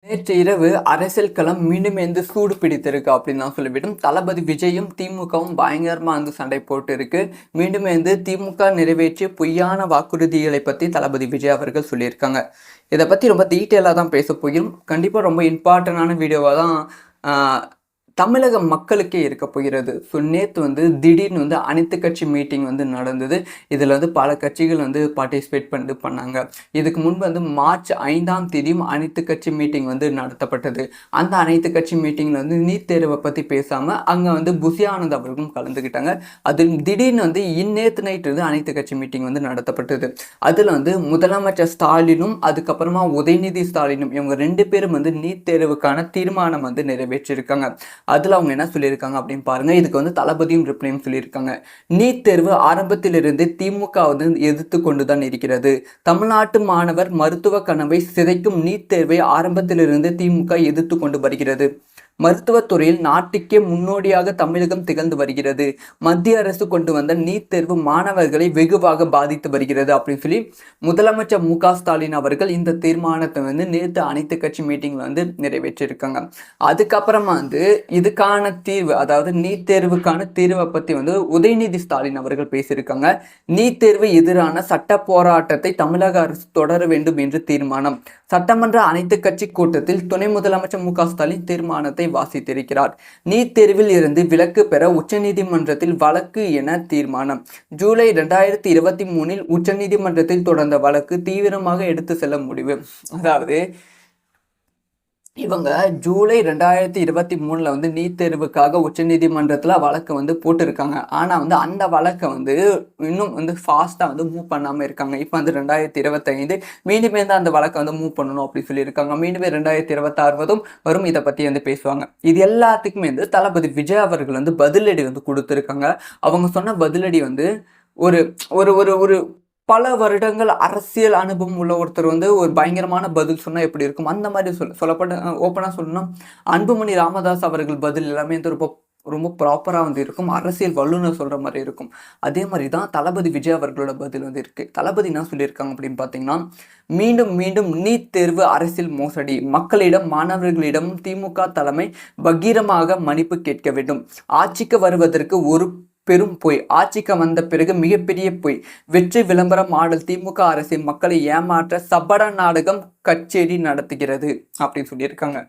நேற்று இரவு அரசியல் களம் மீண்டும் சூடு பிடித்திருக்கு அப்படின்னு தான் சொல்லிவிடும். தளபதி விஜயும் திமுகவும் பயங்கரமா சண்டை போட்டு இருக்கு. மீண்டும் திமுக நிறைவேற்றிய பொய்யான வாக்குறுதிகளை பத்தி தளபதி விஜய் அவர்கள் சொல்லியிருக்காங்க. இதை பத்தி ரொம்ப டீட்டெயிலாக தான் பேச போகிறோம். கண்டிப்பா ரொம்ப இம்பார்ட்டன்டான வீடியோவாக தான் தமிழக மக்களுக்கே இருக்க போகிறது. ஸோ நேற்று திடீர்னு அனைத்து கட்சி மீட்டிங் நடந்தது. இதில் பல கட்சிகள் பார்ட்டிசிபேட் பண்ணாங்க. இதுக்கு முன்பு மார்ச் 5ஆம் தேதியும் அனைத்து கட்சி மீட்டிங் நடத்தப்பட்டது. அந்த அனைத்து கட்சி மீட்டிங்கில் நீட் தேர்வை பற்றி பேசாமல் அங்கே புசி ஆனந்த் அவர்களும் கலந்துக்கிட்டாங்க. அது திடீர்னு நேற்று நைட்டு அனைத்து கட்சி மீட்டிங் நடத்தப்பட்டது. அதில் முதலமைச்சர் ஸ்டாலினும் அதுக்கப்புறமா உதயநிதி ஸ்டாலினும் இவங்க 2 பேரும் நீட் தேர்வுக்கான தீர்மானம் நிறைவேற்றியிருக்காங்க. அதில் அவங்க என்ன சொல்லியிருக்காங்க அப்படின்னு பாருங்க. இதுக்கு தளபதியும் ரிப்ளையும் சொல்லியிருக்காங்க. நீட் தேர்வு ஆரம்பத்திலிருந்து திமுக எதிர்த்து கொண்டுதான் இருக்கிறது. தமிழ்நாட்டு மாணவர் மருத்துவ கனவை சிதைக்கும் நீட் தேர்வை ஆரம்பத்திலிருந்து திமுக எதிர்த்து கொண்டு வருகிறது. மருத்துவத்துறையில் நாட்டுக்கே முன்னோடியாக தமிழகம் திகழ்ந்து வருகிறது. மத்திய அரசு கொண்டு வந்த நீட் தேர்வு மாணவர்களை வெகுவாக பாதித்து வருகிறது அப்படின்னு சொல்லி முதலமைச்சர் மு.க. ஸ்டாலின் அவர்கள் இந்த தீர்மானத்தை நேற்று அனைத்து கட்சி மீட்டிங்ல நிறைவேற்றியிருக்காங்க. அதுக்கப்புறமா இதுக்கான தீர்வு, அதாவது நீட் தேர்வுக்கான தீர்வை பத்தி உதயநிதி ஸ்டாலின் அவர்கள் பேசியிருக்காங்க. நீட் தேர்வு எதிரான சட்ட போராட்டத்தை தமிழக அரசு தொடர வேண்டும் என்று தீர்மானம். சட்டமன்ற அனைத்து கட்சி கூட்டத்தில் துணை முதலமைச்சர் மு.க. ஸ்டாலின் தீர்மானத்தை வாசித்திருக்கிறார். நீட் தேர்வில் இருந்து விலக்கு பெற உச்சநீதிமன்றத்தில் வழக்கு என தீர்மானம். ஜூலை 2023 உச்சநீதிமன்றத்தில் தொடர்ந்த வழக்கு தீவிரமாக எடுத்து செல்ல முடிவு. அதாவது இவங்க ஜூலை 2023 நீட் தேர்வுக்காக உச்சநீதிமன்றத்தில் வழக்கு போட்டிருக்காங்க. ஆனால் அந்த வழக்கை இன்னும் ஃபாஸ்ட்டாக மூவ் பண்ணாமல் இருக்காங்க. இப்போ 2025 மீண்டுமே அந்த வழக்கை மூவ் பண்ணணும் அப்படின்னு சொல்லியிருக்காங்க. மீண்டுமே 2026 வரும். இதை பற்றி பேசுவாங்க. இது எல்லாத்துக்குமே தளபதி விஜய் அவர்கள் பதிலடி கொடுத்துருக்காங்க. அவங்க சொன்ன பதிலடி ஒரு ஒரு ஒரு ஒரு பல வருடங்கள் அரசியல் அனுபவம் உள்ள ஒருத்தர் ஒரு பயங்கரமான பதில் சொன்னால் எப்படி இருக்கும், அந்த மாதிரி சொல்லப்பட்ட ஓப்பனாக சொல்லணும். அன்புமணி ராமதாஸ் அவர்கள் பதில் எல்லாமே ரொம்ப ப்ராப்பராக இருக்கும். அரசியல் வல்லுநர் சொல்கிற மாதிரி இருக்கும். அதே மாதிரி தான் தளபதி விஜய் அவர்களோட பதில் இருக்குது. தளபதி என்ன சொல்லியிருக்காங்க அப்படின்னு பார்த்தீங்கன்னா, மீண்டும் மீண்டும் நீட் தேர்வு அரசியல் மோசடி. மக்களிடம் மாணவர்களிடம் திமுக தலைமை பகீரமாக மன்னிப்பு கேட்க வேண்டும். ஆட்சிக்கு வருவதற்கு ஒரு பெரும் பொய். ஆட்சிக்கு வந்த பிறகு மிகப்பெரிய பொய். வெற்றி விளம்பர மாடல். திமுக அரசு மக்களை ஏமாற்ற சபட நாடகம் கச்சேரி நடத்துகிறது அப்படின்னு சொல்லியிருக்காங்க.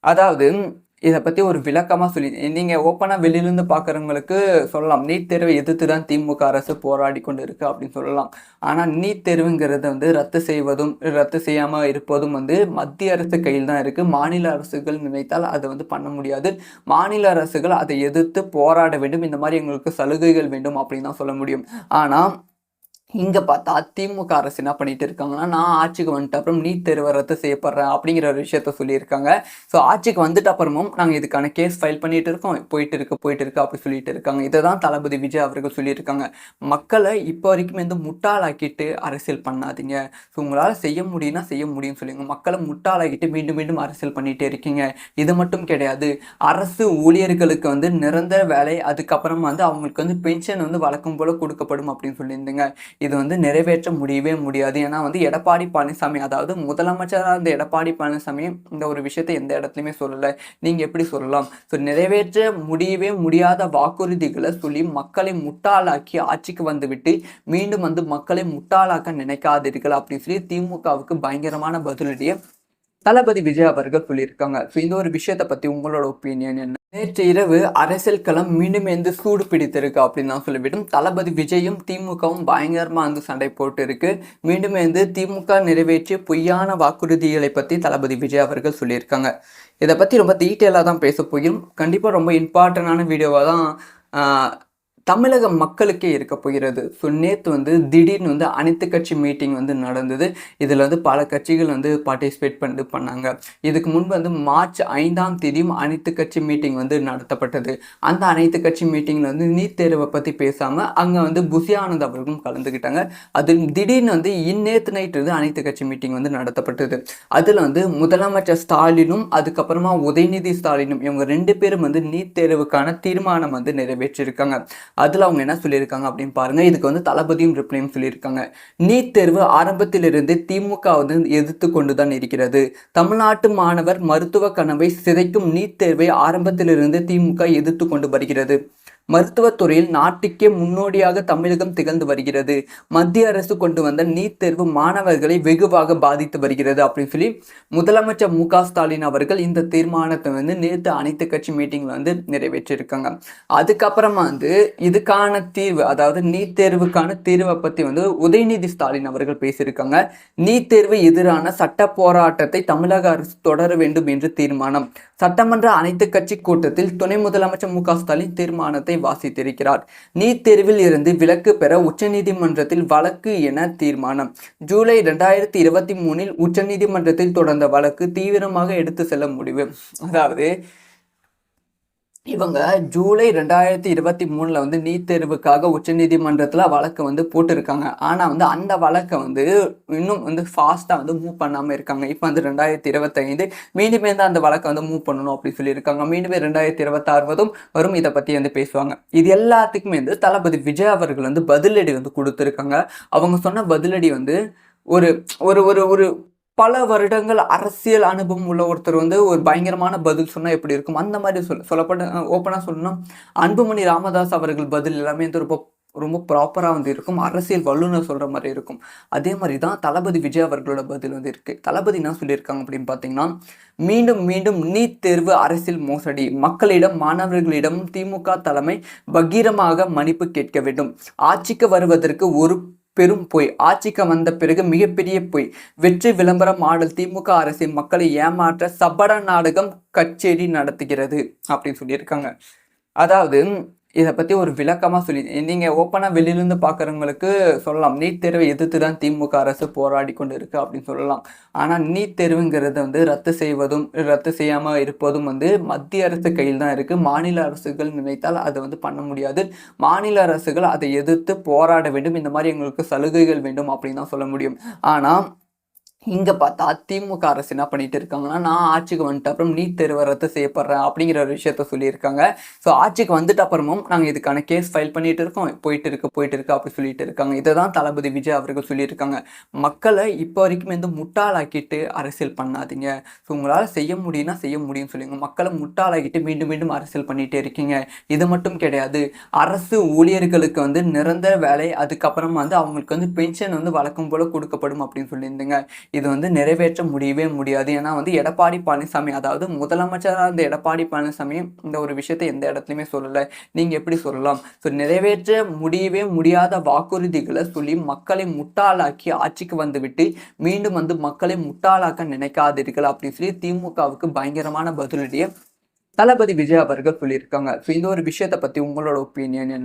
அதாவது இதை பற்றி ஒரு விளக்கமாக சொல்லி நீங்கள் ஓப்பனாக வெளியிலேருந்து பார்க்குறவங்களுக்கு சொல்லலாம், நீட் தேர்வை எதிர்த்து தான் திமுக அரசு போராடி கொண்டு இருக்கு அப்படின்னு சொல்லலாம். ஆனால் நீட் தேர்வுங்கிறது ரத்து செய்வதும் ரத்து செய்யாமல் இருப்பதும் மத்திய அரசு கையில் தான் இருக்குது. மாநில அரசுகள் நினைத்தால் அதை பண்ண முடியாது. மாநில அரசுகள் அதை எதிர்த்து போராட வேண்டும். இந்த மாதிரி எங்களுக்கு சலுகைகள் வேண்டும் அப்படின்னு தான் சொல்ல முடியும். ஆனால் இங்கே பார்த்தா திமுக அரசு என்ன பண்ணிட்டு இருக்காங்கன்னா, நான் ஆட்சிக்கு வந்துட்டு அப்புறம் நீட் தேர்வை ரத்து செய்யப்படுறேன் அப்படிங்கிற ஒரு விஷயத்த சொல்லியிருக்காங்க. ஸோ ஆட்சிக்கு வந்துட்டு அப்புறமும் நாங்கள் இதுக்கான கேஸ் ஃபைல் பண்ணிட்டு இருக்கோம், போயிட்டு இருக்கு அப்படி சொல்லிட்டு இருக்காங்க. இதை தான் தளபதி விஜய் அவர்கள் சொல்லியிருக்காங்க. மக்களை இப்போ வரைக்கும் முட்டாளாக்கிட்டு அரசியல் பண்ணாதீங்க. ஸோ உங்களால் செய்ய முடியும்னா செய்ய முடியும்னு சொல்லுங்க. மக்களை முட்டாளாக்கிட்டு மீண்டும் மீண்டும் அரசியல் பண்ணிகிட்டே இருக்கீங்க. இது மட்டும் கிடையாது, அரசு ஊழியர்களுக்கு நிரந்தர வேலை, அதுக்கப்புறமா அவங்களுக்கு பென்ஷன் வழக்கம் போல கொடுக்கப்படும் அப்படின்னு சொல்லியிருந்தீங்க. இது நிறைவேற்ற முடியவே முடியாது. ஏன்னா எடப்பாடி பழனிசாமி, அதாவது முதலமைச்சராக இருந்த எடப்பாடி பழனிசாமி இந்த ஒரு விஷயத்தை எந்த இடத்துலையுமே சொல்லலை. நீங்கள் எப்படி சொல்லலாம்? ஸோ நிறைவேற்ற முடியவே முடியாத வாக்குறுதிகளை சொல்லி மக்களை முட்டாளாக்கி ஆட்சிக்கு வந்துவிட்டு மீண்டும் மக்களை முட்டாளாக்க நினைக்காதீர்கள் அப்படின்னு சொல்லி திமுகவுக்கு பயங்கரமான பதிலடியை தளபதி விஜய் அவர்கள் சொல்லியிருக்காங்க. ஸோ இந்த ஒரு விஷயத்தை பற்றி உங்களோட ஒப்பீனியன் என்ன? நேற்று இரவு அரசியல் களம் மீண்டும் சூடு பிடித்திருக்கு அப்படின்னு தான் சொல்லிவிடும். தளபதி விஜயும் திமுகவும் பயங்கரமாக சண்டை போட்டு இருக்கு. மீண்டும் திமுக நிறைவேற்றிய பொய்யான வாக்குறுதிகளை பற்றி தளபதி விஜய் அவர்கள் சொல்லியிருக்காங்க. இதை பற்றி ரொம்ப டீட்டெயிலாக தான் பேச போகிறோம். கண்டிப்பாக ரொம்ப இம்பார்ட்டண்டான வீடியோவாக தான் தமிழக மக்களுக்கே இருக்க போகிறது. ஸோ நேற்று திடீர்னு அனைத்து கட்சி மீட்டிங் நடந்தது. இதில் பல கட்சிகள் பார்ட்டிசிபேட் பண்ணாங்க. இதுக்கு முன்பு மார்ச் 5ஆம் தேதியும் அனைத்து கட்சி மீட்டிங் நடத்தப்பட்டது. அந்த அனைத்து கட்சி மீட்டிங்கில் நீட் தேர்வை பற்றி பேசாமல் அங்கே புசி ஆனந்த் அவர்களும் கலந்துக்கிட்டாங்க. அது திடீர்னு நேற்று நைட்டு அனைத்து கட்சி மீட்டிங் நடத்தப்பட்டது. அதில் முதலமைச்சர் ஸ்டாலினும் அதுக்கப்புறமா உதயநிதி ஸ்டாலினும் இவங்க 2 பேரும் நீட் தேர்வுக்கான தீர்மானம் நிறைவேற்றியிருக்காங்க. அதில் அவங்க என்ன சொல்லியிருக்காங்க அப்படின்னு பாருங்க. இதுக்கு வந்து தளபதியும் ரிப்ளையும் சொல்லியிருக்காங்க. நீட் தேர்வு ஆரம்பத்திலிருந்து திமுக வந்து எதிர்த்து கொண்டுதான் இருக்கிறது. தமிழ்நாட்டு மாணவர் மருத்துவ கனவை சிதைக்கும் நீட் தேர்வை ஆரம்பத்திலிருந்து திமுக எதிர்த்து கொண்டு வருகிறது. மருத்துவத்துறையில் நாட்டுக்கே முன்னோடியாக தமிழகம் திகழ்ந்து வருகிறது. மத்திய அரசு கொண்டு வந்த நீட் தேர்வு மாணவர்களை வெகுவாக பாதித்து வருகிறது அப்படின்னு சொல்லி முதலமைச்சர் மு.க.ஸ்டாலின் அவர்கள் இந்த தீர்மானத்தை வந்து நேற்று அனைத்து கட்சி மீட்டிங்ல வந்து நிறைவேற்றியிருக்காங்க. அதுக்கப்புறமா வந்து இதுக்கான தீர்வு, அதாவது நீட் தேர்வுக்கான தீர்வை பத்தி வந்து உதயநிதி ஸ்டாலின் அவர்கள் பேசியிருக்காங்க. நீட் தேர்வு எதிரான சட்ட போராட்டத்தை தமிழக அரசு தொடர வேண்டும் என்று தீர்மானம். சட்டமன்ற அனைத்து கட்சி கூட்டத்தில் துணை முதலமைச்சர் மு.க.ஸ்டாலின் தீர்மானத்தை வாசித்திருக்கிறார். நீட் தேர்வில் இருந்து விலக்கு பெற உச்சநீதிமன்றத்தில் வழக்கு என தீர்மானம். ஜூலை 2023 உச்சநீதிமன்றத்தில் தொடர்ந்த வழக்கு தீவிரமாக எடுத்து செல்ல முடிவு. அதாவது இவங்க ஜூலை 2023 வந்து நீட் தேர்வுக்காக உச்சநீதிமன்றத்தில் வழக்கு வந்து போட்டிருக்காங்க. ஆனால் வந்து அந்த வழக்கை வந்து இன்னும் வந்து ஃபாஸ்ட்டாக வந்து மூவ் பண்ணாமல் இருக்காங்க. இப்போ வந்து 2025 மீண்டுமே தான் அந்த வழக்கை வந்து மூவ் பண்ணணும் அப்படின்னு சொல்லியிருக்காங்க. மீண்டுமே 2026 வரும் இதை பற்றி வந்து பேசுவாங்க. இது எல்லாத்துக்குமே வந்து தளபதி விஜய் அவர்கள் வந்து பதிலடி வந்து கொடுத்துருக்காங்க. அவங்க சொன்ன பதிலடி வந்து ஒரு ஒரு ஒரு ஒரு பல வருடங்கள் அரசியல் அனுபவம் உள்ள ஒருத்தர் வந்து ஒரு பயங்கரமான பதில் சொன்னால் எப்படி இருக்கும், அந்த மாதிரி சொல்லப்பட்ட ஓப்பனாக சொல்லணும், அன்புமணி ராமதாஸ் அவர்கள் பதில் எல்லாமே வந்து ரொம்ப ப்ராப்பராக வந்து இருக்கும். அரசியல் வல்லுநர் சொல்கிற மாதிரி இருக்கும். அதே மாதிரி தான் தளபதி விஜய் அவர்களோட பதில் வந்து இருக்குது. தளபதி என்ன சொல்லியிருக்காங்க அப்படின்னு பார்த்தீங்கன்னா, மீண்டும் மீண்டும் நீட் தேர்வு அரசியல் மோசடி, மக்களிடம் மாணவர்களிடம் திமுக தலைமை பகீரமாக மன்னிப்பு கேட்க வேண்டும். ஆட்சிக்கு வருவதற்கு ஒரு பெரும் பொய், ஆட்சிக்கு வந்த பிறகு மிகப்பெரிய பொய், வெற்றி விளம்பர மாடல், திமுக அரசு மக்களை ஏமாற்ற சபட நாடகம் கச்சேரி நடத்துகிறது அப்படின்னு சொல்லியிருக்காங்க. அதாவது இதை பற்றி ஒரு விளக்கமாக சொல்லி நீங்கள் ஓப்பனாக வெளியிலேருந்து பார்க்குறவங்களுக்கு சொல்லலாம், நீட் தேர்வை எதிர்த்து தான் திமுக அரசு போராடி கொண்டு இருக்குது அப்படின்னு சொல்லலாம். ஆனால் நீட் தேர்வுங்கிறத வந்து ரத்து செய்வதும் ரத்து செய்யாமல் இருப்பதும் வந்து மத்திய அரசு கையில் தான் இருக்குது. மாநில அரசுகள் நினைத்தால் அதை வந்து பண்ண முடியாது. மாநில அரசுகள் அதை எதிர்த்து போராட வேண்டும். இந்த மாதிரி எங்களுக்கு சலுகைகள் வேண்டும் அப்படின்னு தான் சொல்ல முடியும். ஆனால் இங்கே பார்த்தா திமுக அரசு என்ன பண்ணிட்டு இருக்காங்கன்னா, நான் ஆட்சிக்கு வந்துட்டு அப்புறம் நீட் தேர்வை ரத்து செய்யப்படுறேன் அப்படிங்கிற ஒரு விஷயத்த சொல்லியிருக்காங்க. ஸோ ஆட்சிக்கு வந்துட்டு அப்புறமும் நாங்கள் இதுக்கான கேஸ் ஃபைல் பண்ணிட்டு இருக்கோம், போயிட்டு இருக்கு அப்படி சொல்லிட்டு இருக்காங்க. இதை தான் தளபதி விஜய் அவர்கள் சொல்லியிருக்காங்க. மக்களை இப்போ வரைக்கும் வந்து முட்டாளாக்கிட்டு அரசியல் பண்ணாதீங்க. ஸோ உங்களால் செய்ய முடியும்னா செய்ய முடியும்னு சொல்லுங்க. மக்களை முட்டாளாக்கிட்டு மீண்டும் மீண்டும் அரசியல் பண்ணிகிட்டே இருக்கீங்க. இது மட்டும் கிடையாது, அரசு ஊழியர்களுக்கு வந்து நிரந்தர வேலை, அதுக்கப்புறமா வந்து அவங்களுக்கு வந்து பென்ஷன் வந்து வழக்கம் போல கொடுக்கப்படும் அப்படின்னு சொல்லியிருந்தீங்க. இது வந்து நிறைவேற்ற முடியவே முடியாது. ஏன்னா வந்து எடப்பாடி பழனிசாமி, அதாவது முதலமைச்சராக இருந்த எடப்பாடி பழனிசாமி இந்த ஒரு விஷயத்தை எந்த இடத்துலையுமே சொல்லலை. நீங்கள் எப்படி சொல்லலாம்? ஸோ நிறைவேற்ற முடியவே முடியாத வாக்குறுதிகளை சொல்லி மக்களை முட்டாளாக்கி ஆட்சிக்கு வந்துவிட்டு மீண்டும் வந்து மக்களை முட்டாளாக்க நினைக்காதீர்கள் அப்படின்னு சொல்லி திமுகவுக்கு பயங்கரமான பதிலடியை தளபதி விஜய் அவர்கள் சொல்லியிருக்காங்க. ஸோ இந்த ஒரு விஷயத்தை பற்றி உங்களோட ஒப்பீனியன் என்ன?